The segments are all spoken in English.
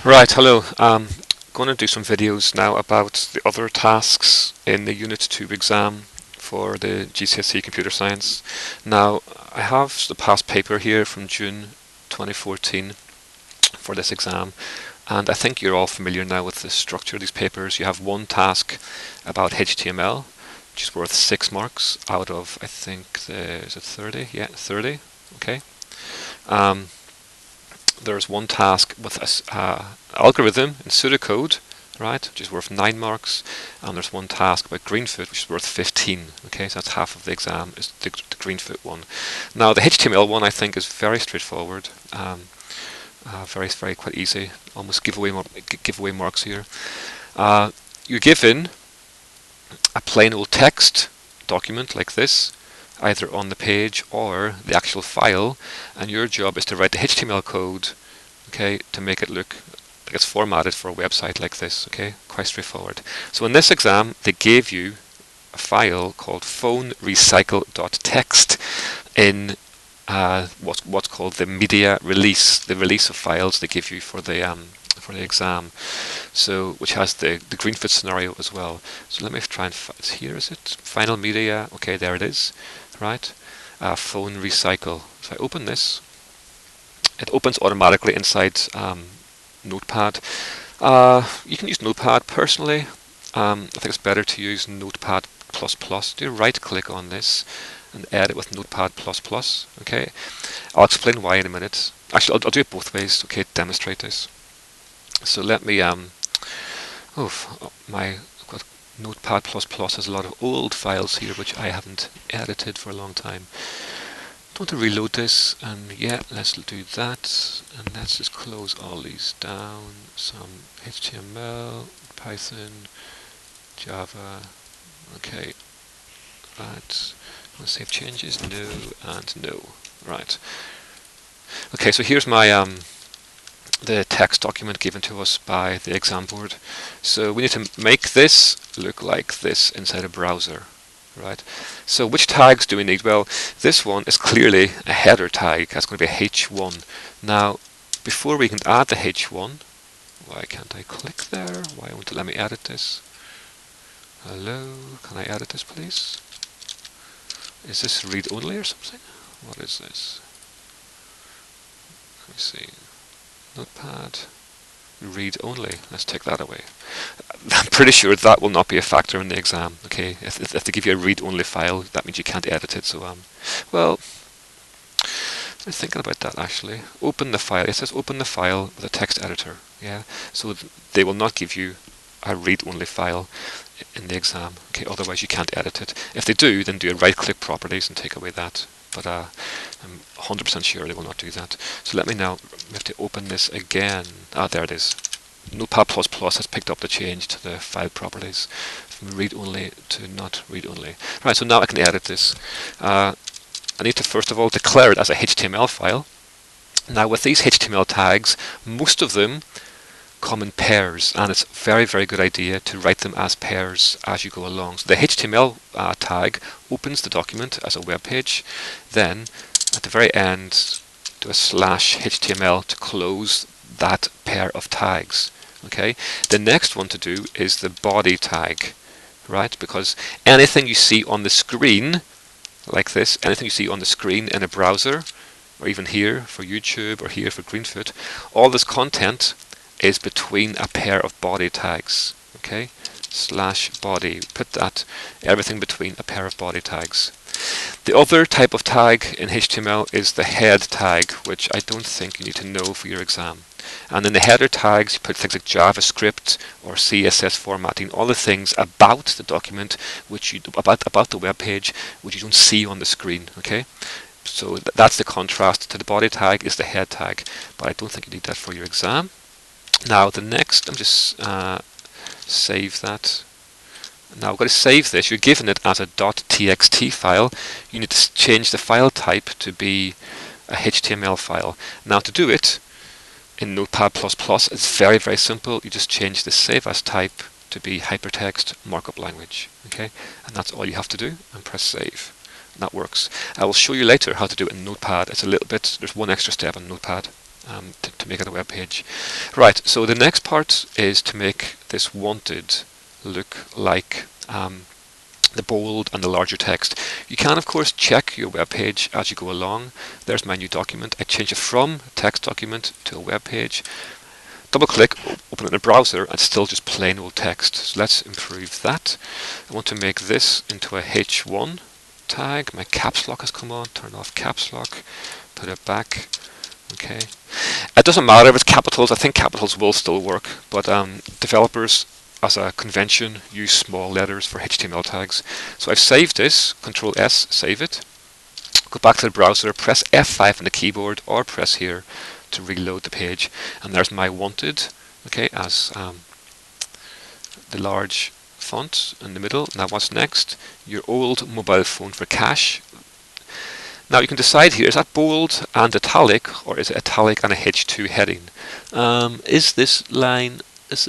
Right, hello. Going to do some videos now about the other tasks in the Unit 2 exam for the GCSE Computer Science. Now, I have the past paper here from June 2014 for this exam, and I think you're all familiar now with the structure of these papers. You have one task about HTML, which is worth 6 marks out of, I think, is it 30? Yeah, 30. Okay. Um, there's one task with an algorithm in pseudocode, right, which is worth 9 marks, and there's one task about Greenfoot, which is worth 15. Okay, so that's half of the exam, is the Greenfoot one. Now, the HTML one, I think, is very straightforward, very quite easy, almost giveaway marks here. You're given a plain old text document like this, either on the page or the actual file, and your job is to write the HTML code, okay, to make it look like it's formatted for a website like this. Okay, quite straightforward. So in this exam, they gave you a file called phonerecycle.txt in what's called the media release, the release of files they give you for the exam. So which has the Greenfoot scenario as well. So let me try and it's here, is it? Final media. Okay, there it is. Right. Phone recycle. So I open this. It opens automatically inside Notepad. You can use Notepad personally. I think it's better to use Notepad++. Do right click on this and edit with Notepad++. Okay, I'll explain why in a minute. Actually, I'll do it both ways. Okay, to demonstrate this. So let me my Notepad++ has a lot of old files here which I haven't edited for a long time. Don't want to reload this, and yeah, let's do that, and let's just close all these down. Some HTML, Python, Java. Okay, right. Want to save changes? No and no. Right. Okay, so here's my the text document given to us by the exam board. So we need to make this look like this inside a browser, right? So which tags do we need? Well, this one is clearly a header tag. That's going to be a H1. Now, before we can add the H1, why can't I click there? Why won't it let me edit this? Hello, can I edit this, please? Is this read only or something? What is this? Let me see. Notepad, read only. Let's take that away. I'm pretty sure that will not be a factor in the exam. Okay, if they give you a read-only file, that means you can't edit it. So well, I'm thinking about that actually. Open the file. It says open the file with a text editor. Yeah, so they will not give you a read-only file in the exam. Okay, otherwise you can't edit it. If they do, then do a right-click properties and take away that. But I'm 100% sure they will not do that. So let me now, we have to open this again. There it is. Notepad++ has picked up the change to the file properties from read-only to not read-only. Right, so now I can edit this. I need to first of all declare it as a HTML file. Now with these HTML tags, most of them come in pairs, and it's a very good idea to write them as pairs as you go along. So the HTML tag opens the document as a web page, then at the very end do a /HTML to close that pair of tags. Okay, the next one to do is the body tag, right? Because anything you see on the screen like this, anything you see on the screen in a browser, or even here for YouTube or here for Greenfoot, all this content is between a pair of body tags. Okay, /body. Put that everything between a pair of body tags. The other type of tag in HTML is the head tag, which I don't think you need to know for your exam. And in the header tags, you put things like JavaScript or CSS formatting, all the things about the document, which you about the web page, which you don't see on the screen. Okay, so that's the contrast to the body tag is the head tag, but I don't think you need that for your exam. Now the next, I'm just save that. Now I've got to save this. You're given it as a .txt file. You need to change the file type to be a HTML file. Now to do it in Notepad++, it's very simple. You just change the save as type to be hypertext markup language. Okay, and that's all you have to do, and press save. And that works. I will show you later how to do it in Notepad. It's a little bit. There's one extra step in Notepad. to make it a web page. Right, so the next part is to make this wanted look like the bold and the larger text. You can of course check your web page as you go along. There's my new document. I change it from a text document to a web page. Double click, open it in a browser, and still just plain old text. So let's improve that. I want to make this into a H1 tag. My caps lock has come on. Turn off caps lock. Put it back. Okay. It doesn't matter if it's capitals. I think capitals will still work, but developers, as a convention, use small letters for HTML tags. So I've saved this. Control S, save it. Go back to the browser, press F5 on the keyboard, or press here to reload the page, and there's my wanted, okay, as the large font in the middle. Now what's next? Your old mobile phone for cache. Now you can decide here, is that bold and italic, or is it italic and a H2 heading? Is this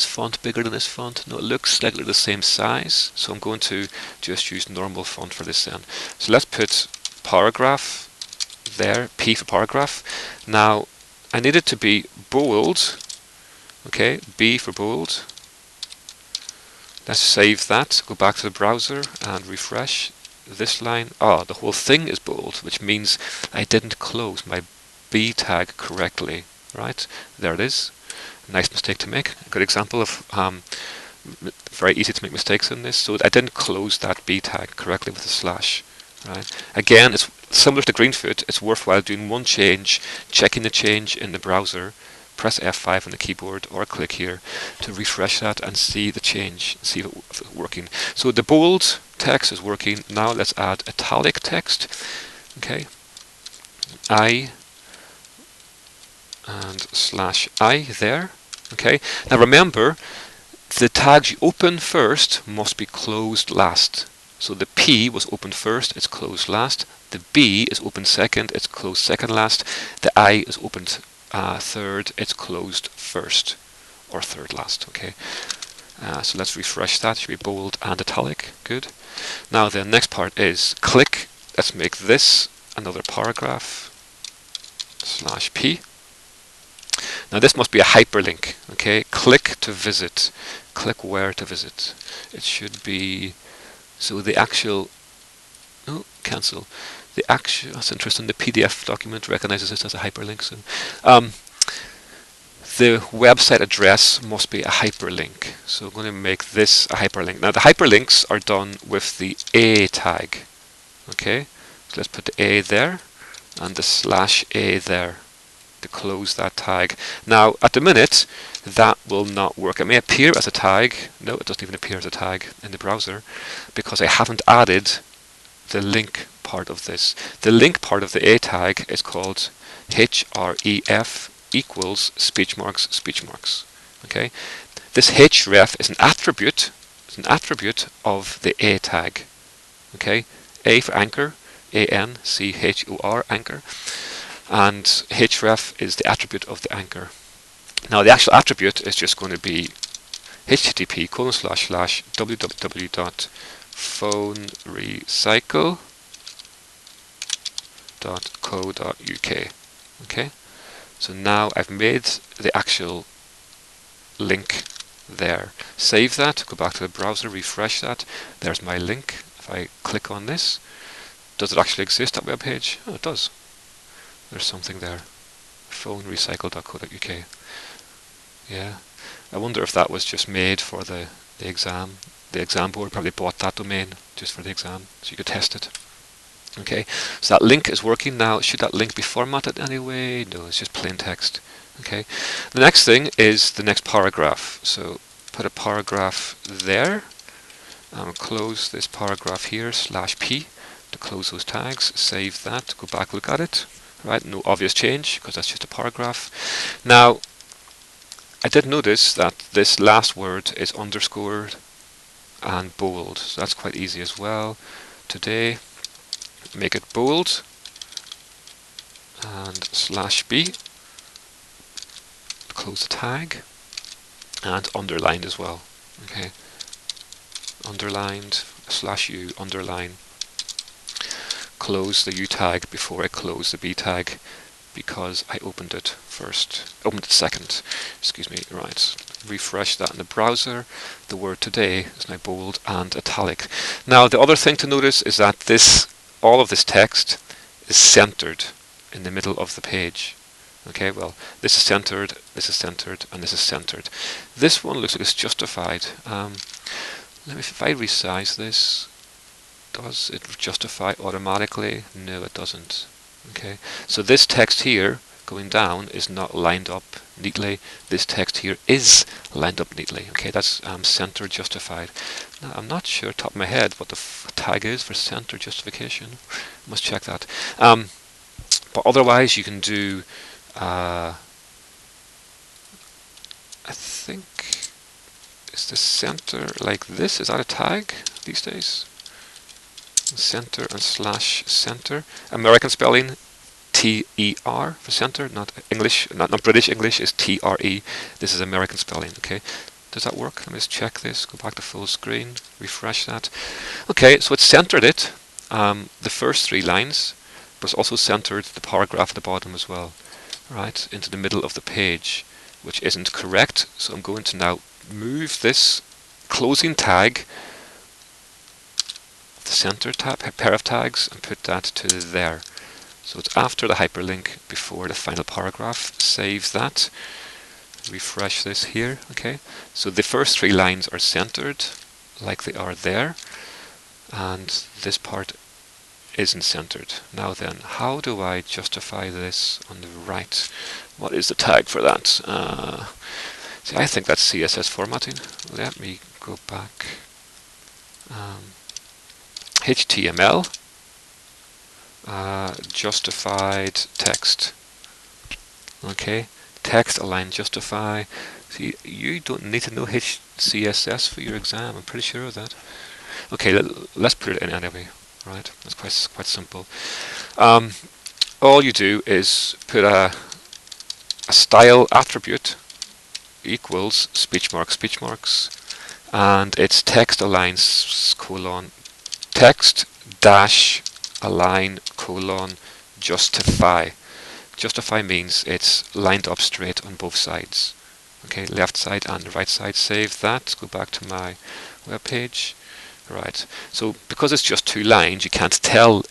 font bigger than this font? No, it looks like they're the same size, so I'm going to just use normal font for this then. So let's put paragraph there, P for paragraph. Now I need it to be bold, okay, B for bold. Let's save that, go back to the browser and refresh this line. The whole thing is bold, which means I didn't close my B tag correctly, right? There it is. Nice mistake to make. A good example of very easy to make mistakes in this. So I didn't close that B tag correctly with a slash. Right. Again, it's similar to Greenfoot. It's worthwhile doing one change, checking the change in the browser, press F5 on the keyboard, or click here to refresh that and see the change, see if it's working. So the bold text is working. Now let's add italic text. Okay, I and /I there. Okay. Now remember, the tags you open first must be closed last. So the P was opened first, it's closed last. The B is opened second, it's closed second last. The I is opened third, it's closed first, or third last. Okay. So let's refresh that. It should be bold and italic. Good. Now the next part is click. Let's make this another paragraph /P. Now this must be a hyperlink. Okay. Click to visit. Click where to visit. It should be. So the actual, cancel. The actual, that's interesting, the PDF document recognizes this as a hyperlink. So the website address must be a hyperlink. So I'm going to make this a hyperlink. Now the hyperlinks are done with the A tag. Okay, so let's put the A there and the /A there to close that tag. Now at the minute that will not work. It may appear as a tag. No, it doesn't even appear as a tag in the browser because I haven't added the link part of this. The link part of the A tag is called href equals speech marks. Okay, this href is an attribute. It's an attribute of the A tag. Okay, A for anchor, ANCHOR, anchor, and href is the attribute of the anchor. Now the actual attribute is just going to be http://www.phonerecycle.co.uk. Okay, so now I've made the actual link there. Save that, go back to the browser, refresh that. There's my link. If I click on this, does it actually exist, that web page? Oh, it does. There's something there. phonerecycle.co.uk. Yeah, I wonder if that was just made for the exam. The exam board probably bought that domain just for the exam, so you could test it. Okay, so that link is working now. Should that link be formatted anyway? No, it's just plain text. Okay, the next thing is the next paragraph. So put a paragraph there. Close this paragraph here, /P, to close those tags. Save that, go back, look at it. Right, no obvious change because that's just a paragraph. Now, I did notice that this last word is underscored and bold, so that's quite easy as well. Today, make it bold and /B, close the tag, and underlined as well. Okay, underlined, /U, underline. Close the U tag before I close the B tag. because I opened it second, excuse me. Right, refresh that in the browser. The word today is now bold and italic. Now the other thing to notice is that all of this text is centered in the middle of the page. Okay, well, this is centered, this is centered, and this is centered. This one looks like it's justified. If I resize this, does it justify automatically? No, it doesn't. Okay, so this text here going down is not lined up neatly. This text here is lined up neatly. Okay, that's center justified. Now, I'm not sure top of my head what the tag is for center justification. Must check that. But otherwise, you can do. I think is the center like this? Is that a tag these days? Center and slash center. American spelling T-E-R for center, not English, not British English is T-R-E. This is American spelling. Okay, does that work? Let me just check this. Go back to full screen. Refresh that. Okay, so it's centered it. The first 3 lines, but it's also centered the paragraph at the bottom as well. Right into the middle of the page, which isn't correct. So I'm going to now move this closing tag, the center tab, pair of tags, and put that to there. So it's after the hyperlink, before the final paragraph. Save that. Refresh this here. Okay. So the first 3 lines are centered, like they are there, and this part isn't centered. Now then, how do I justify this on the right? What is the tag for that? See, I think that's CSS formatting. Let me go back. HTML justified text. Okay, text align justify. See, you don't need to know CSS for your exam. I'm pretty sure of that. Okay, let's put it in anyway. Right, that's quite simple. All you do is put a style attribute equals speech marks, and it's text align colon text dash align colon justify. Justify means it's lined up straight on both sides. Okay, left side and the right side. Save that. Go back to my web page. Right. So because it's just 2 lines, you can't tell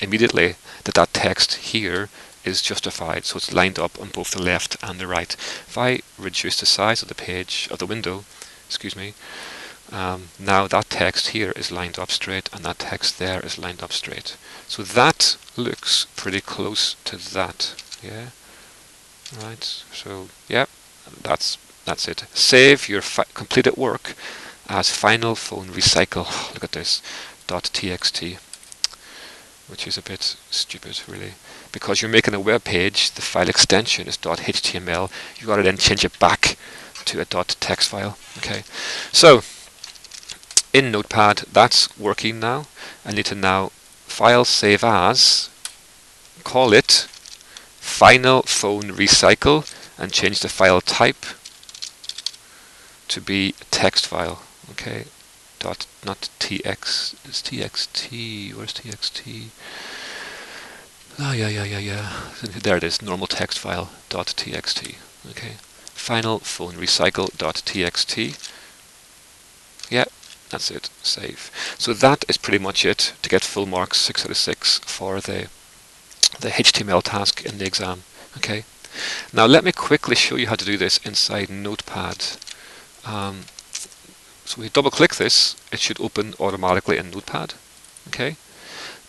immediately that text here is justified. So it's lined up on both the left and the right. If I reduce the size of the page, of the window, excuse me, now that text here is lined up straight, and that text there is lined up straight. So that looks pretty close to that. Yeah. Right. So yeah, that's it. Save your completed work as final phone recycle. Look at this .txt, which is a bit stupid, really, because you're making a web page. The file extension is .html. You got to then change it back to a .text file. Okay, so in Notepad, that's working now. I need to now file save as, call it final phone recycle, and change the file type to be text file. Okay, not tx. It's txt. Where's txt? Oh yeah. There it is. Normal text file. .txt. Okay. Final phone recycle. .txt. Yeah, that's it. Save. So that is pretty much it to get full marks, 6 out of 6 for the HTML task in the exam. Okay. Now let me quickly show you how to do this inside Notepad. So we double click this, it should open automatically in Notepad. Okay.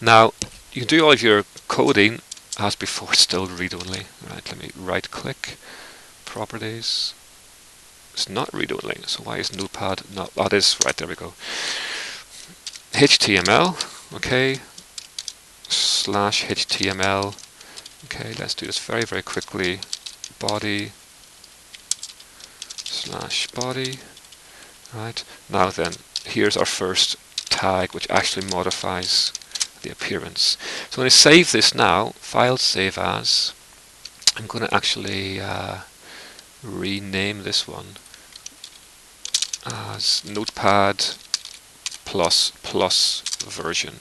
Now you can do all of your coding as before, still read only. Right, let me right click, properties. It's not read only, so why is Notepad not? Oh, it is, right, there we go. HTML, okay, /HTML. Okay, let's do this very, very quickly. Body /body. Right, now then, here's our first tag, which actually modifies the appearance. So when I save this now, file save as, I'm going to actually rename this one as Notepad++ version.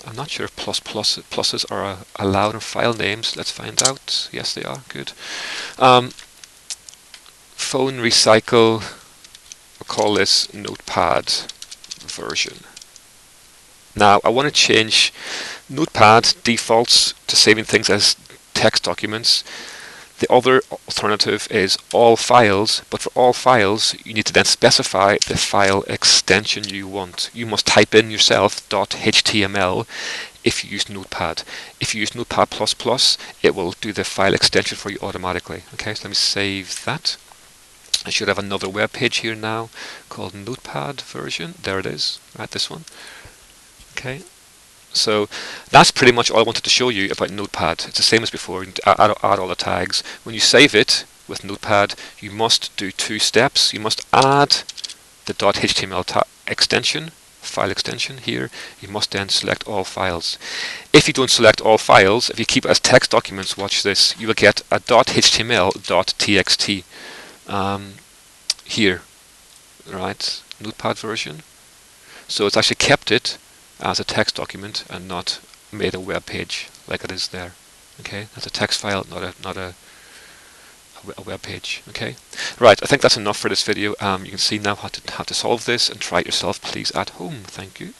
I'm not sure if pluses are allowed in file names. Let's find out. Yes, they are. Good. Phone recycle. We'll call this Notepad version. Now I want to change Notepad defaults to saving things as text documents. The other alternative is all files, but for all files you need to then specify the file extension you want. You must type in yourself .html if you use Notepad. If you use Notepad++, it will do the file extension for you automatically. Okay, so let me save that. I should have another web page here now called Notepad version. There it is, right, this one. Okay, so that's pretty much all I wanted to show you about Notepad. It's the same as before. You add all the tags. When you save it with Notepad, you must do two steps. You must add the .html extension, file extension here. You must then select all files. If you don't select all files, if you keep it as text documents, watch this, you will get a .html.txt here, right? Notepad version. So it's actually kept it as a text document and not made a web page like it is there. Okay, that's a text file, not a web page. Okay, right. I think that's enough for this video. You can see now how to solve this and try it yourself, please, at home. Thank you.